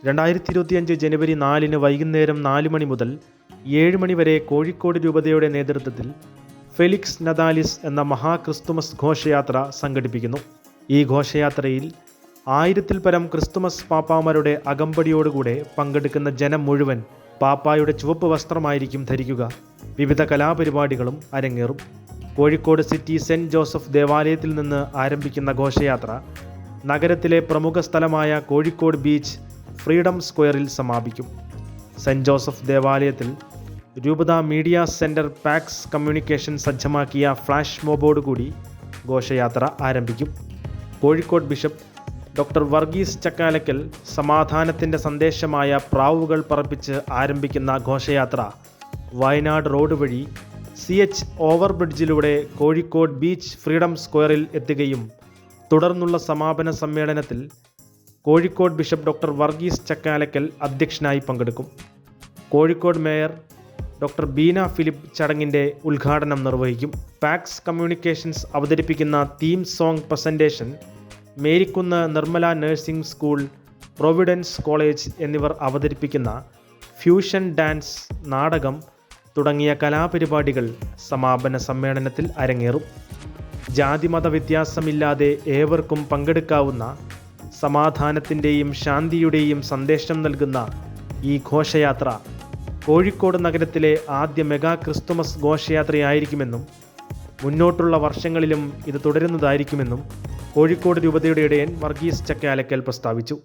2025 ജനുവരി 4 വൈകുന്നേരം 4 മണി മുതൽ 7 മണി വരെ കോഴിക്കോട് രൂപതയുടെ നേതൃത്വത്തിൽ ഫെലിക്സ് നതാലിസ് എന്ന മഹാക്രിസ്തുമസ് ഘോഷയാത്ര സംഘടിപ്പിക്കുന്നു. ഈ ഘോഷയാത്രയിൽ 1000-ൽ പരം ക്രിസ്തുമസ് പാപ്പാമാരുടെ അകമ്പടിയോടുകൂടെ പങ്കെടുക്കുന്ന ജനം മുഴുവൻ പാപ്പായുടെ ചുവപ്പ് വസ്ത്രമായിരിക്കും ധരിക്കുക. വിവിധ കലാപരിപാടികളും അരങ്ങേറും. കോഴിക്കോട് സിറ്റി സെൻറ്റ് ജോസഫ് ദേവാലയത്തിൽ നിന്ന് ആരംഭിക്കുന്ന ഘോഷയാത്ര നഗരത്തിലെ പ്രമുഖ സ്ഥലമായ കോഴിക്കോട് ബീച്ച് ഫ്രീഡം സ്ക്വയറിൽ സമാപിക്കും. സെൻറ്റ് ജോസഫ് ദേവാലയത്തിൽ രൂപത മീഡിയ സെൻറ്റർ പാക്സ് കമ്മ്യൂണിക്കേഷൻ സജ്ജമാക്കിയ ഫ്ലാഷ് മോബോടുകൂടി ഘോഷയാത്ര ആരംഭിക്കും. കോഴിക്കോട് ബിഷപ്പ് ഡോക്ടർ വർഗീസ് ചക്കാലക്കൽ സമാധാനത്തിൻ്റെ സന്ദേശമായ പ്രാവുകൾ പറപ്പിച്ച് ആരംഭിക്കുന്ന ഘോഷയാത്ര വയനാട് റോഡ് വഴി CH ഓവർബ്രിഡ്ജിലൂടെ കോഴിക്കോട് ബീച്ച് ഫ്രീഡം സ്ക്വയറിൽ എത്തുകയും തുടർന്നുള്ള സമാപന സമ്മേളനത്തിൽ കോഴിക്കോട് ബിഷപ്പ് ഡോക്ടർ വർഗീസ് ചക്കാലക്കൽ അധ്യക്ഷനായി പങ്കെടുക്കും. കോഴിക്കോട് മേയർ ഡോക്ടർ ബീന ഫിലിപ്പ് ചടങ്ങിൻ്റെ ഉദ്ഘാടനം നിർവഹിക്കും. പാക്സ് കമ്മ്യൂണിക്കേഷൻസ് അവതരിപ്പിക്കുന്ന theme song presentation Marikunnu Nirmala nursing school, Providence college എന്നിവർ അവതരിപ്പിക്കുന്ന ഫ്യൂഷൻ ഡാൻസ്, നാടകം തുടങ്ങിയ കലാപരിപാടികൾ സമാപന സമ്മേളനത്തിൽ അരങ്ങേറും. ജാതിമത വ്യത്യാസമില്ലാതെ ഏവർക്കും പങ്കെടുക്കാവുന്ന സമാധാനത്തിൻ്റെയും ശാന്തിയുടെയും സന്ദേശം നൽകുന്ന ഈ ഘോഷയാത്ര കോഴിക്കോട് നഗരത്തിലെ ആദ്യ മെഗാ ക്രിസ്തുമസ് ഘോഷയാത്രയായിരിക്കുമെന്നും മുന്നോട്ടുള്ള വർഷങ്ങളിലും ഇത് തുടരുന്നതായിരിക്കുമെന്നും കോഴിക്കോട് രൂപതയുടെ ഇടയൻ വർഗീസ് ചക്കാലക്കൽ പ്രസ്താവിച്ചു.